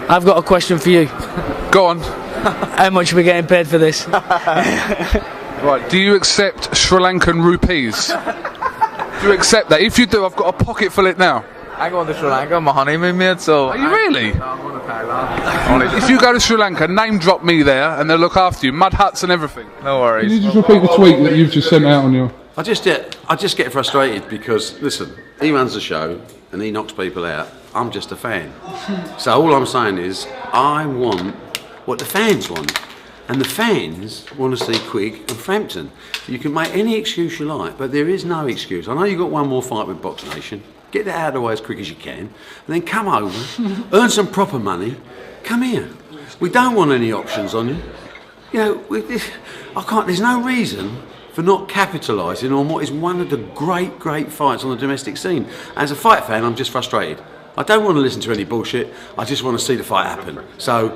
I've got a question for you. Go on. How much are we getting paid for this? Right, do you accept Sri Lankan rupees? Do you accept that? If you do, I've got a pocket full it now. I go to Sri Lanka on my honeymoon, mate, so... Are you really? No, I'm going to Thailand. If you go to Sri Lanka, name drop me there and they'll look after you. Mud huts and everything. No worries. Can you just repeat the tweet that you've just sent out on your... I just get frustrated because, listen, he runs the show and he knocks people out. I'm just a fan. So all I'm saying is, I want what the fans want. And the fans want to see Quigg and Frampton. You can make any excuse you like, but there is no excuse. I know you've got one more fight with BoxNation. Get that out of the way as quick as you can. And then come over, earn some proper money, come here. We don't want any options on you. You know, there's no reason for not capitalising on what is one of the great fights on the domestic scene. As a fight fan, I'm just frustrated. I don't want to listen to any bullshit. I just want to see the fight happen. So,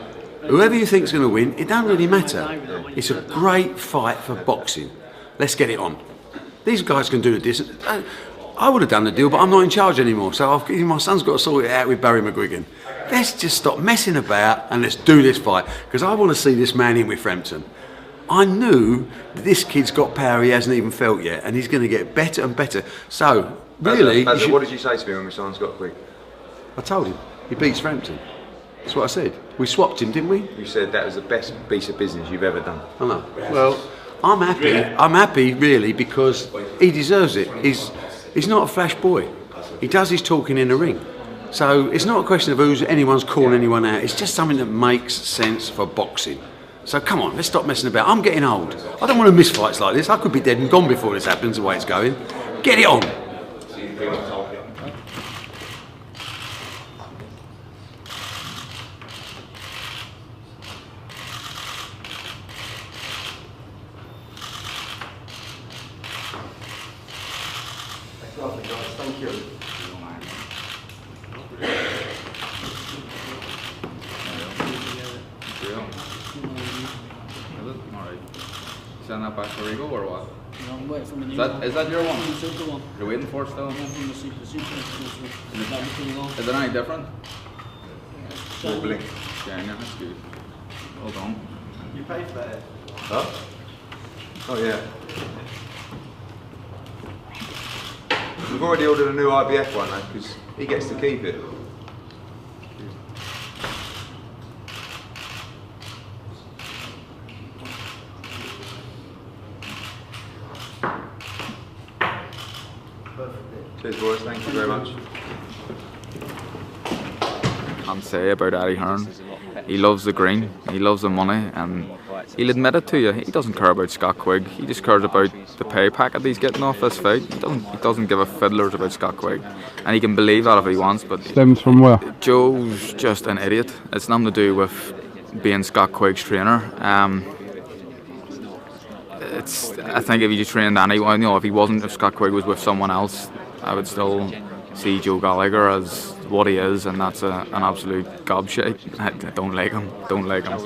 whoever you think's going to win, it don't really matter. It's a great fight for boxing. Let's get it on. These guys can do the distance. I would have done the deal, but I'm not in charge anymore. So my son's got to sort it out with Barry McGuigan. Let's just stop messing about and let's do this fight. Because I want to see this man in with Frampton. I knew that this kid's got power he hasn't even felt yet, and he's going to get better and better. So, really... What did you say to me when my son's got Quigg? I told him, he beats Frampton. That's what I said. We swapped him, didn't we? You said that was the best piece of business you've ever done. I know. Well, I'm happy. I'm happy, really, because he deserves it. He's not a flash boy. He does his talking in the ring. So it's not a question of anyone's calling anyone out. It's just something that makes sense for boxing. So come on, let's stop messing about. I'm getting old. I don't want to miss fights like this. I could be dead and gone before this happens, the way it's going. Get it on. Thank you. Send that back for Rigo or what? No, I'm waiting for the new Is that your one? Super one. You're waiting for it still? Yeah, from the super Is it any different? Wobbling. Yeah, no, that's good. Hold on. You paid for that? Huh? Oh yeah. We've already ordered a new IBF one though, because he gets to keep it. Cheers boys, thank you very much. Can't say about Eddie Hearn. He loves the green, he loves the money, and he'll admit it to you. He doesn't care about Scott Quigg. He just cares about the pay packet he's getting off this fight. He doesn't give a fiddlers about Scott Quigg, and he can believe that if he wants. But Stems from where? Joe's just an idiot. It's nothing to do with being Scott Quigg's trainer. I think if he just trained anyone, if Scott Quigg was with someone else, I would still see Joe Gallagher as what he is, and that's an absolute gobshite. I don't like him. Don't like him.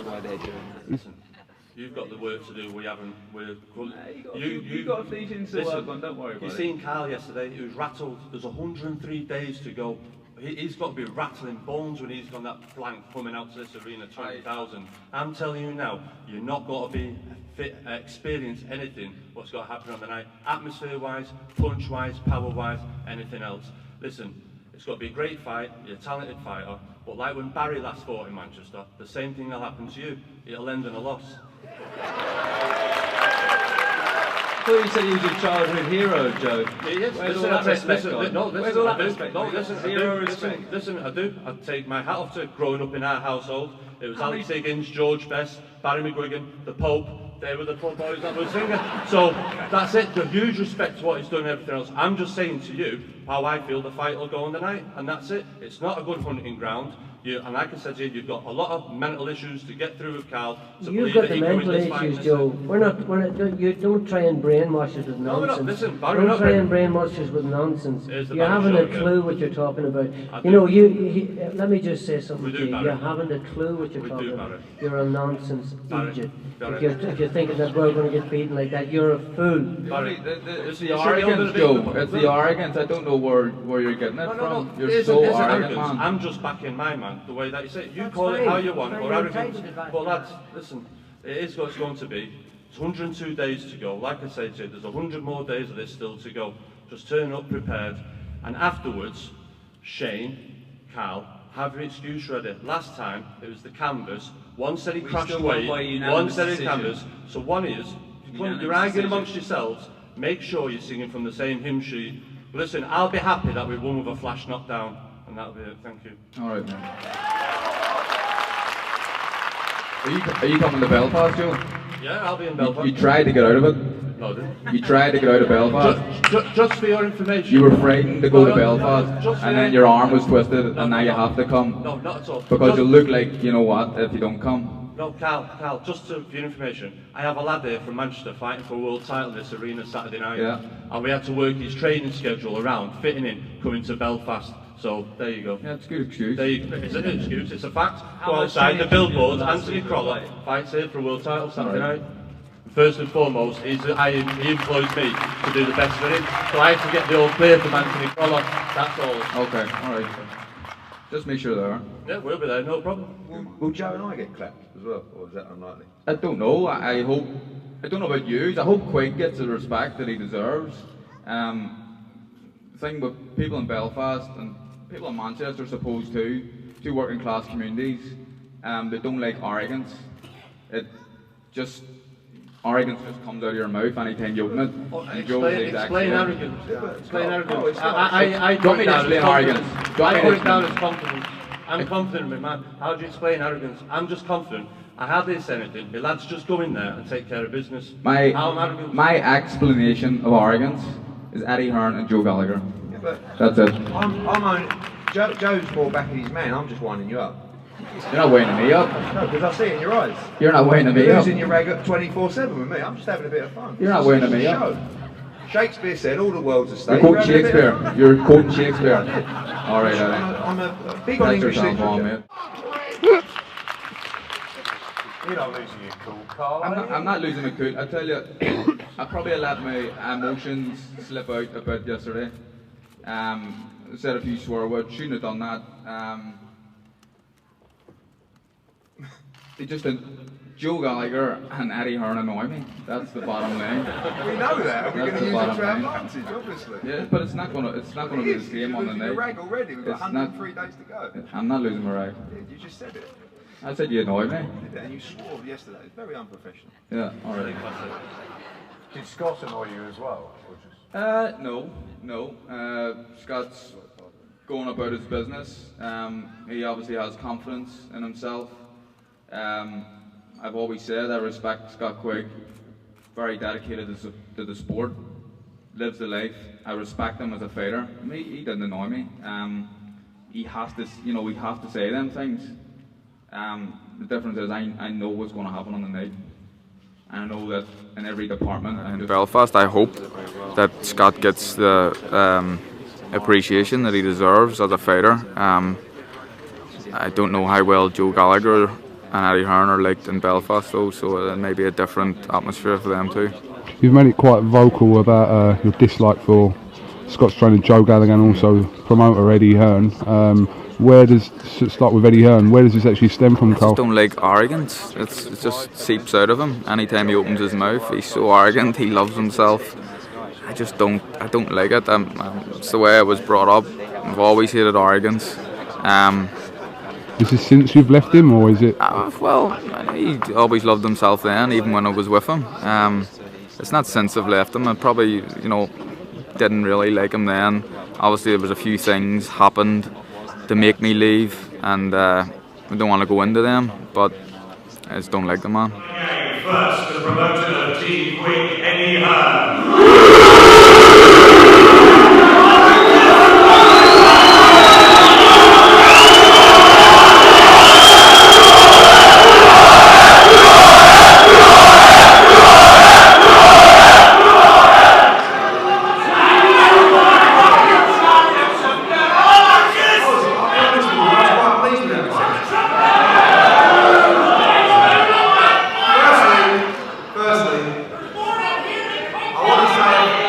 You've got the work to do. We haven't. You've got a few things to work on. Don't worry about it. You seen Carl yesterday? He was rattled. There's 103 days to go. He's got to be rattling bones when he's got that flank coming out to this arena, 20,000. I'm telling you now, you're not got to be fit, experience anything what's got to happen on the night, atmosphere-wise, punch-wise, power-wise, anything else. Listen, it's got to be a great fight. You're a talented fighter, but like when Barry last fought in Manchester, the same thing will happen to you. It'll end in a loss. I thought you said he was your childhood hero, Joe. Yes, Where's all that respect gone? Where's all that respect gone? Listen, I do. I take my hat off to growing up in our household. It was Alex Higgins, George Best, Barry McGuigan, the Pope. They were the club boys that were singing. So that's it. The huge respect to what he's done and everything else. I'm just saying to you how I feel the fight will go on the night, and that's it. It's not a good hunting ground. And like I said to you, you've got a lot of mental issues to get through with Carl. You've got the mental issues, Joe. You don't try and brainwash us with nonsense. No, listen, Barry, don't try and brainwash us with nonsense. You haven't a clue what you're talking about. Let me just say something to you. You haven't a clue what you're talking about. You're a nonsense idiot. If you're thinking that we're going to get beaten like that, you're a fool. It's the arrogance, Joe. It's the arrogance. I don't know where you're getting it from. You're so arrogant, man. I'm just backing my man. man, the way that you say it. You call it how you want, or arrogance. But lads, listen, it is what it's going to be. It's 102 days to go. Like I said to you, there's 100 more days of this still to go. Just turn up prepared. And afterwards, Shane, Carl, have your excuse ready. Last time, it was the canvas. One said he crashed away, one said it canvas. So one is, you're arguing amongst yourselves, make sure you're singing from the same hymn sheet. But listen, I'll be happy that we won with a flash knockdown. And that'll be it. Thank you. All right, man. Are you coming to Belfast, Joe? Yeah, I'll be in Belfast. You tried to get out of it? No, I didn't. You tried to get out of Belfast? Just for your information. You were frightened to go to Belfast, and then your arm was twisted, and now you have to come. No, not at all. Because you look like, you know what, if you don't come. No, Carl, just for your information, I have a lad here from Manchester fighting for a world title in this arena Saturday night. Yeah. And we had to work his training schedule around, fitting in, coming to Belfast. So, there you go. Yeah, it's a good excuse. It's an excuse, it's a fact. Go outside the billboards, Anthony Croller fights here for a world title Saturday night. First and foremost, he employs me to do the best for him. So I have to get the all clear from Anthony Croller, that's all. Okay, alright. Just make sure they are. Yeah, we'll be there, no problem. Will Joe and I get clapped as well, or is that unlikely? I don't know. I hope. I don't know about you. I hope Quigg gets the respect that he deserves. The thing with people in Belfast and people in Manchester, supposed to, two working class communities, they don't like arrogance. Arrogance just comes out of your mouth anytime you open it. Explain arrogance. Explain arrogance. I don't mean to explain arrogance. I put it down as confidence. I'm confident, my man. How do you explain arrogance? I'm just confident. I hardly say anything. The lads just go in there and take care of business. My explanation of arrogance is Eddie Hearn and Joe Gallagher. Yeah, that's it. Joe's more backing his man. I'm just winding you up. You're not winding me up. No, because I see it in your eyes. You're not winding me up. You're losing your rag up 24/7 with me. I'm just having a bit of fun. You're not winding me up. Shakespeare said all the world's a stage. You're quoting Shakespeare. You're quoting Shakespeare. All right, I'm a big on English literature. You're not losing your cool, Carl. I'm not losing my cool. I tell you, I probably let my emotions slip out a bit yesterday. Said a few swear words. Shouldn't have done that. They just Joe Gallagher and Eddie Hearn annoy me. That's the bottom line. We know that. We're going to use it to our advantage, obviously. Yeah, but it's not going to be the same on the night. You're losing your rag already. We've got 103 days to go. I'm not losing my rag. Yeah, you just said it. I said you annoyed me. And you swore yesterday. It's very unprofessional. Yeah, all right. Did Scott annoy you as well? Or just... No. Scott's going about his business. He obviously has confidence in himself. I've always said I respect Scott Quigg. Very dedicated to the sport. Lives the life. I respect him as a fighter. He didn't annoy me. He has to, we have to say them things. The difference is I know what's going to happen on the night. I know that in every department. In Belfast, I hope that Scott gets the appreciation that he deserves as a fighter. I don't know how well Joe Gallagher and Eddie Hearn are liked in Belfast though, so it may be a different atmosphere for them too. You've made it quite vocal about your dislike for Scott's trainer Joe Gallagher and also promoter Eddie Hearn. Where does, start with Eddie Hearn, where does this actually stem from, Carl? I just don't like arrogance. It just seeps out of him. Anytime he opens his mouth, he's so arrogant, he loves himself. I don't like it. It's the way I was brought up. I've always hated arrogance. Is this since you've left him, or is it? Well, he always loved himself then, even when I was with him. It's not since I've left him. I probably, didn't really like him then. Obviously, there was a few things happened to make me leave, and I don't want to go into them, but I just don't like the man. First, the promoter of Team QUIGG, Eddie Hearn. Firstly, I want to say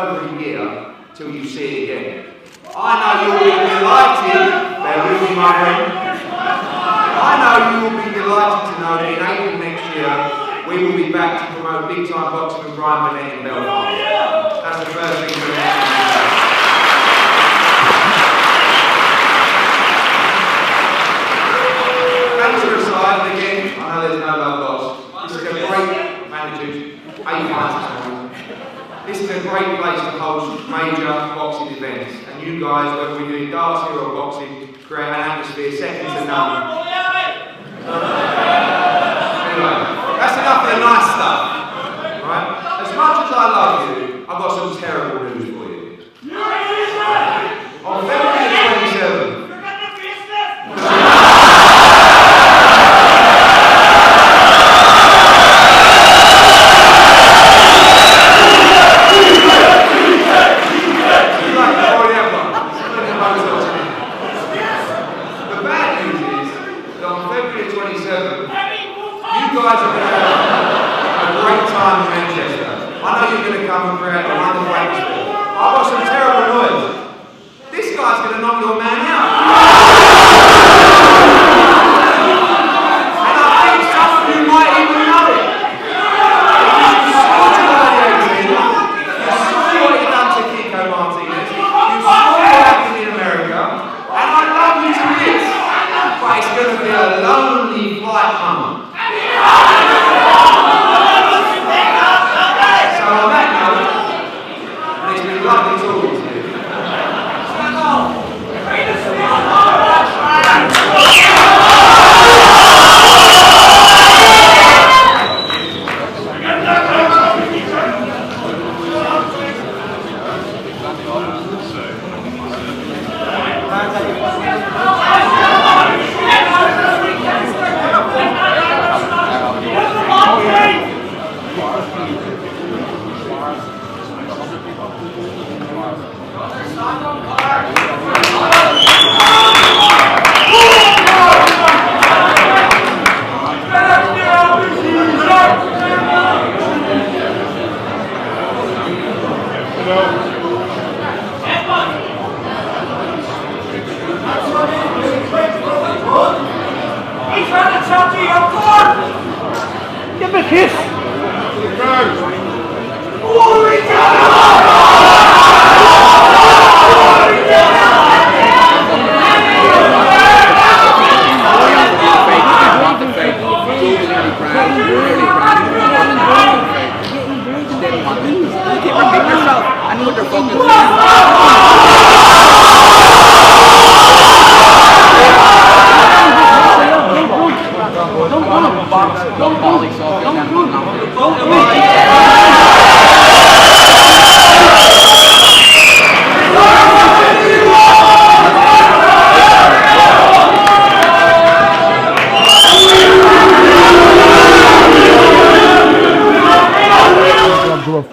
over a year till you see it again. I know you'll be delighted, bear with me my friend, I know you will be delighted to know that in April next year we will be back to promote big time boxing with Brian Burnett in Belfast. That's the first thing we're going to do. Thanks for aside, and again, I know there's no love lost. This is a great manager, 8 months. This is a great place to host major boxing events, and you guys, whether we do darts here or boxing, create an atmosphere second to none. Anyway, that's enough of the nice stuff, right? As much as I love you, I've got some terrible news for you. On February the 27th,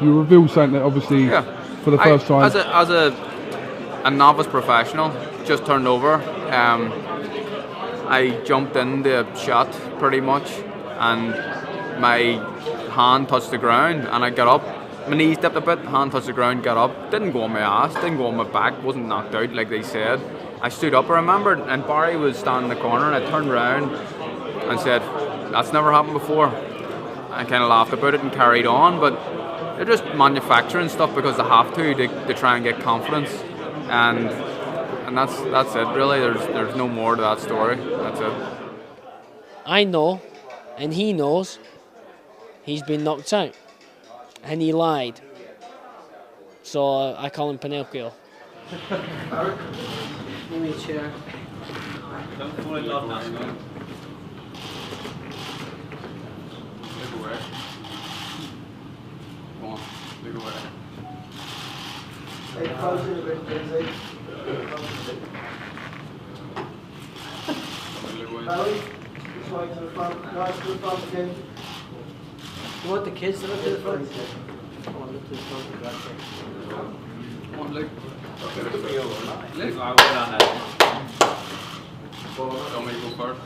You revealed something that obviously for the first time. As a novice professional, just turned over, I jumped in the shot pretty much, and my hand touched the ground, and I got up. My knees dipped a bit, hand touched the ground, got up. Didn't go on my ass, didn't go on my back, wasn't knocked out like they said. I stood up, I remember, and Barry was standing in the corner, and I turned around and said, "That's never happened before." I kind of laughed about it and carried on, but they're just manufacturing stuff because they have to try and get confidence, and that's it really. There's no more to that story. That's it. I know, and he knows, he's been knocked out, and he lied. So I call him Pinocchio. Give me a chair. Don't fall in love now, Scott. Look away. Come on, look away. Hey, close in a bit, Lindsay. Barry, this way to the front, right to the front again. You want the kids to look to the front? Come on, look to the front. Come on, Luke. Luke, I will not have. Don't make go first.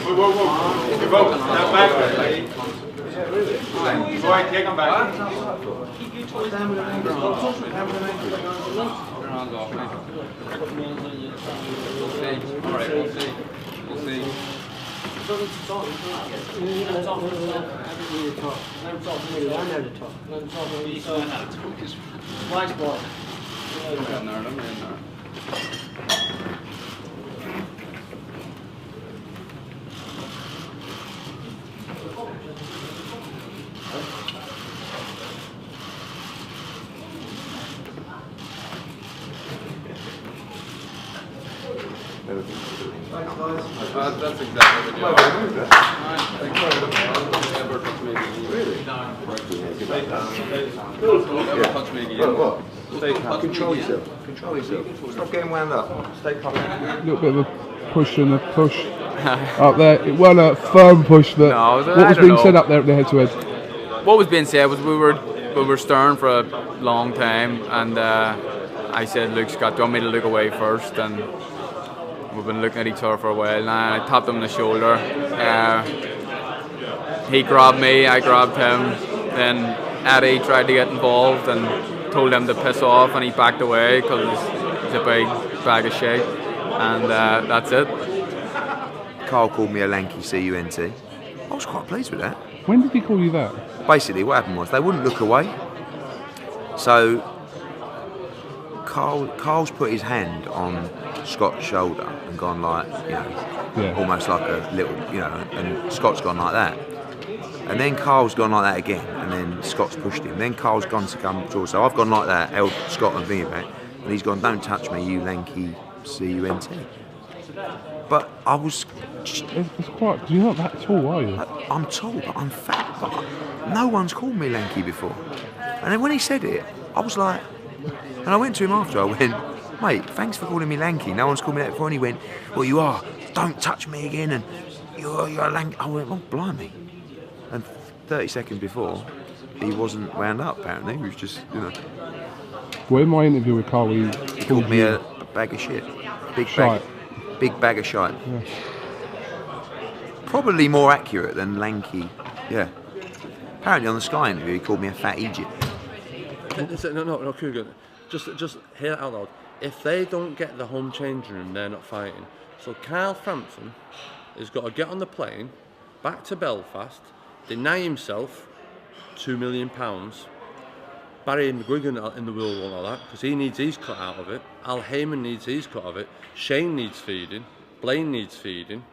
Vote. Now back. Boy, kick him back. That's exactly what Control yourself. Control yourself. Stop getting wound up. Stay calm. A little bit of a push and a push up there. It wasn't a firm push, but what was being said up there at the head-to-head? What was being said was we were stern for a long time, and I said, "Look, Scott, do you want me to look away first?" And we've been looking at each other for a while now. I tapped him on the shoulder. He grabbed me, I grabbed him. Then Eddie tried to get involved and told him to piss off, and he backed away because he's a big bag of shit. And that's it. Carl called me a lanky CUNT. I was quite pleased with that. When did he call you that? Basically, what happened was they wouldn't look away. So Carl's put his hand on Scott's shoulder and gone like, almost like a little, and Scott's gone like that. And then Carl's gone like that again, and then Scott's pushed him. Then Carl's gone to come towards. So I've gone like that, held Scott and Vinny back, and he's gone, "Don't touch me, you lanky CUNT." But I was. It's quite. You're not that tall, are you? I'm tall, but I'm fat. But no one's called me lanky before. And then when he said it, I was like, and I went to him after. I went, "Mate, thanks for calling me lanky. No one's called me that before." And he went, "Well, you are. Don't touch me again." And you're lanky. I went, "Oh, blimey." And 30 seconds before, he wasn't wound up. Apparently, he was just, Well, in my interview with Carl, he called me a bag of shit. Big bag of shite. Yeah. Probably more accurate than lanky. Yeah. Apparently on the Sky interview, he called me a fat Egypt. No, Cougar. Just hear it out loud. If they don't get the home changing room, they're not fighting. So Carl Frampton has got to get on the plane back to Belfast, deny himself £2 million. Barry McGUIGAN in the world won't know that because he needs his cut out of it. Al Heyman needs his cut of it. Shane needs feeding. Blaine needs feeding.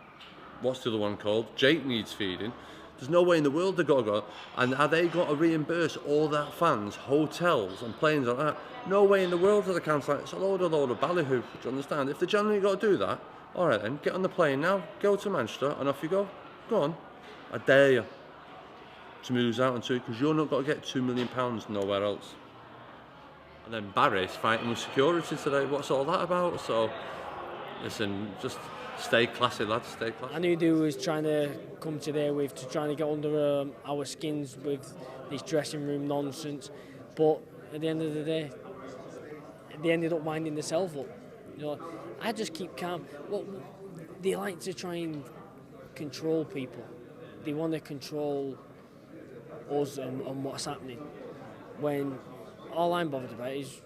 What's the other one called? Jake needs feeding. There's no way in the world they've got to go. And are they got to reimburse all their fans, hotels and planes like that? No way in the world that they can. It's a load of ballyhoo. Do you understand? If they genuinely got to do that, all right then, get on the plane now, go to Manchester and off you go. Go on. I dare you to lose out on two because you're not got to get £2 million nowhere else. And then Barry's fighting with security today. What's all that about? So, listen, just stay classy, lads. Stay classy. I knew they was trying to come today to trying to get under our skins with this dressing room nonsense, but at the end of the day, they ended up winding themselves up. I just keep calm. Well, they like to try and control people. They want to control us and what's happening. When all I'm bothered about is,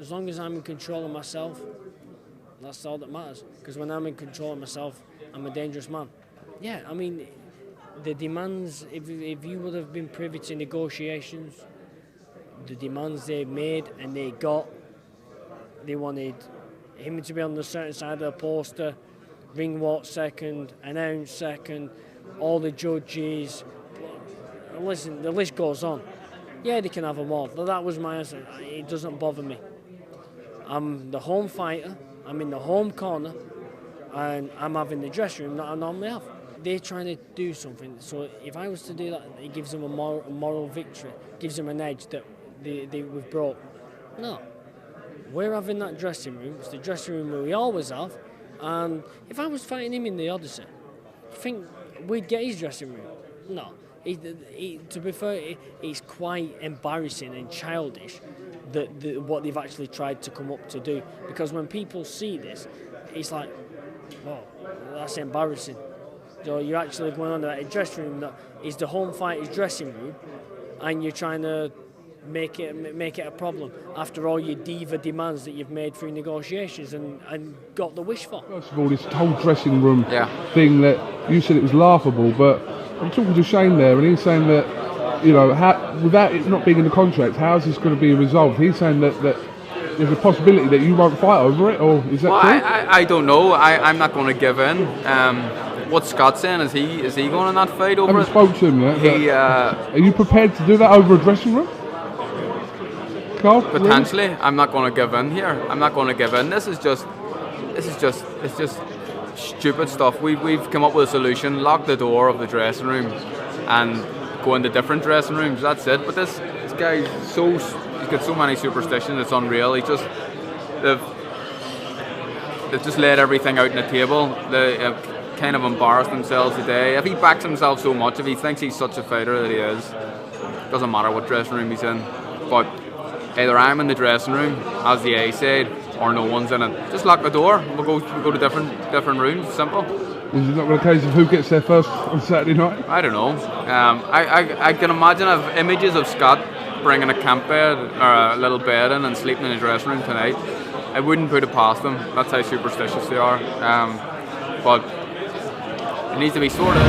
as long as I'm in control of myself, that's all that matters. Because when I'm in control of myself, I'm a dangerous man. Yeah, I mean, the demands, if you would have been privy to negotiations, the demands they made and they got, they wanted him to be on the certain side of the poster, ring walk second, announce second, all the judges. Listen, the list goes on. Yeah, they can have them all. But that was my answer. It doesn't bother me. I'm the home fighter. I'm in the home corner. And I'm having the dressing room that I normally have. They're trying to do something. So if I was to do that, it gives them a moral victory. Gives them an edge that we've brought. No. We're having that dressing room. It's the dressing room we always have. And if I was fighting him in the Odyssey, you think we'd get his dressing room? No. To be fair, it's quite embarrassing and childish that what they've actually tried to come up to do. Because when people see this, it's like, wow, that's embarrassing. So you're actually going on to a dressing room that is the home fighter's dressing room, and you're trying to make it a problem after all your diva demands that you've made through negotiations and got the wish for. First of all, this whole dressing room Yeah. thing that you said it was laughable, but I'm talking to Shane there, and he's saying that, you know, without it not being in the contract, how is this going to be resolved? He's saying that there's a possibility that you won't fight over it, or is that Well, true? I don't know. I'm not going to give in. What's Scott saying? Is he going to not fight I over haven't it? spoke to him yet. He, Are you prepared to do that over a dressing room? Carl, potentially. Really? I'm not going to give in here. I'm not going to give in. It's just stupid stuff. We've come up with a solution. Lock the door of the dressing room and go into different dressing rooms. That's it. But this guy's he's got so many superstitions. It's unreal. They've just laid everything out on the table. They kind of embarrassed themselves today. If he backs himself so much, if he thinks he's such a fighter that he is, doesn't matter what dressing room he's in. But either I'm in the dressing room, as the A said, or no one's in it. Just lock the door. We'll go to different rooms. Simple. Is it not a case of who gets there first on Saturday night? I don't know. I can imagine images of Scott bringing a camp bed or a little bed in and sleeping in the dressing room tonight. I wouldn't put it past them. That's how superstitious they are. But it needs to be sorted.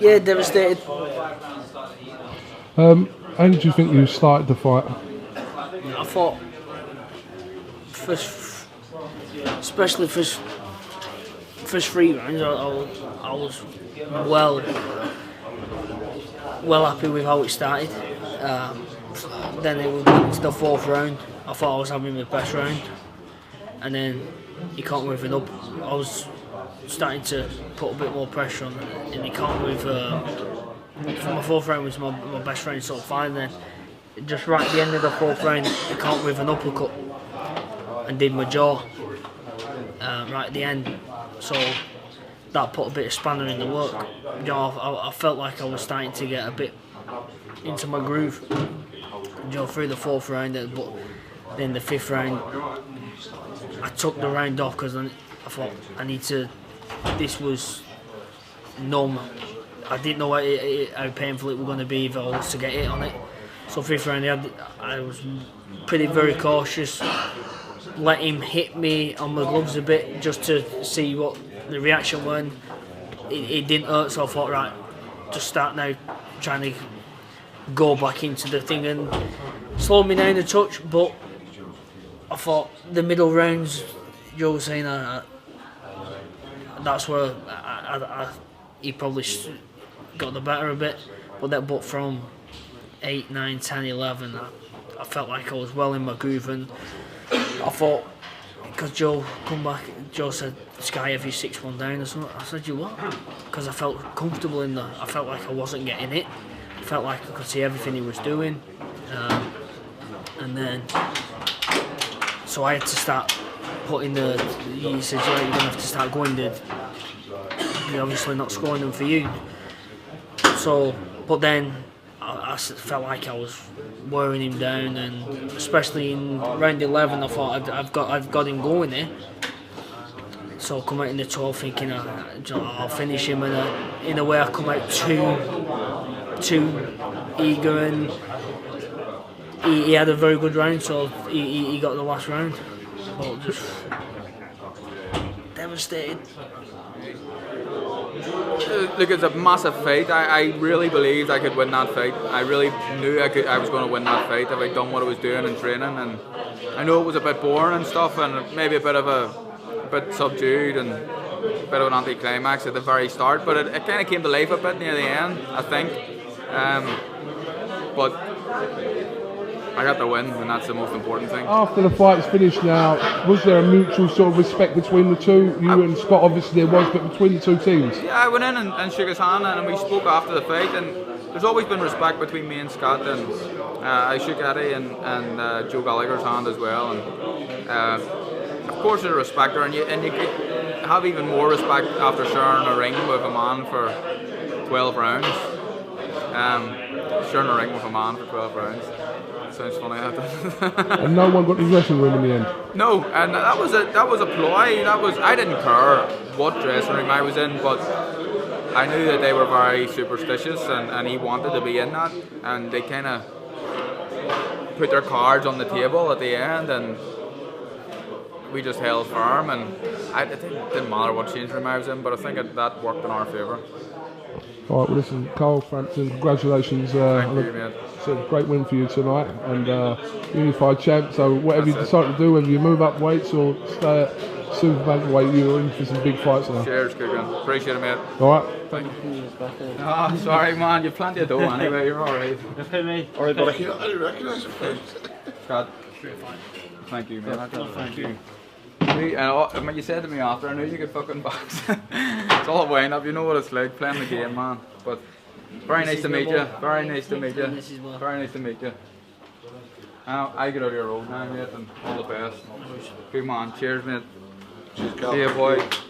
Yeah, devastated. How did you think you started the fight? I thought, especially first 3 rounds, I was well happy with how it started. Then it went into the 4th round. I thought I was having my best round, and then he can't move it up. I was starting to put a bit more pressure on, and he can't move. My 4th round was my best round sort of fine. Then just right at the end of the 4th round, he can't move an uppercut and did my jaw right at the end. So that put a bit of spanner in the work. You know, I felt like I was starting to get a bit into my groove. You know, through the 4th round, but then the 5th round, I took the round off because I thought I need to. This was numb. I didn't know how painful it was going to be if I was to get hit on it. So 5th round, I was very cautious. Let him hit me on my gloves a bit just to see what the reaction was. It didn't hurt, so I thought, right, just start now trying to go back into the thing and slowed me down a touch. But I thought the middle rounds, Joe was saying, that's where he probably got the better a bit. But from 8, 9, 10, 11, I felt like I was well in my groove, and I thought, because Joe come back, Joe said, Sky, have you 6-1 down or something? I said, you what? Because I felt comfortable in I felt like I wasn't getting it. I felt like I could see everything he was doing. And then, so I had to start putting he said, yeah, you're going to have to start going you're obviously not scoring them for you. So, but then I felt like I was wearing him down, and especially in round 11, I thought I've got him going there. So I come out in the 12 thinking I'll finish him, and in a way I come out too eager, and he had a very good round, so he got the last round. But just devastated. Look, it's a massive fight. I really believed I could win that fight. I really knew I was going to win that fight if I'd done what I was doing in training. And I know it was a bit boring and stuff, and maybe a bit subdued and a bit of an anticlimax at the very start. But it kind of came to life a bit near the end, I think. But I got the win, and that's the most important thing. After the fight's finished now, was there a mutual sort of respect between the two? You and Scott, obviously there was, but between the two teams? Yeah, I went in and shook his hand, and we spoke after the fight, and there's always been respect between me and Scott, and I shook Eddie and Joe Gallagher's hand as well, and of course there's a respect there, and you have even more respect after sharing a ring with a man for 12 rounds. Sharing a ring with a man for 12 rounds. Sounds funny. And no one got the dressing room in the end. No, and that was a ploy. I didn't care what dressing room I was in, but I knew that they were very superstitious, and he wanted to be in that, and they kind of put their cards on the table at the end, and we just held firm, and it didn't matter what change room I was in, but I think that worked in our favour. All right, well listen, Carl Frampton, congratulations. Thank you, mate. It's a great win for you tonight, and unified champ. So whatever you decide to do, whether you move up weights or stay at super bantamweight, you're in for some big fights now. Cheers, Kugan. Appreciate it, mate. All right. Thank you. Oh, sorry, man. You've plenty of dough anyway. You're all right. All right, buddy. I didn't recognise him. God. Thank you, mate. Thank you. And when you said to me after, I knew you could fucking box. It's all a wind up. You know what it's like playing the game, man. But very nice to meet you. Very nice to meet you. Very nice to meet you. I get out of your road now, mate, and all the best. Good man. Cheers, mate. Cheers, See you, boy.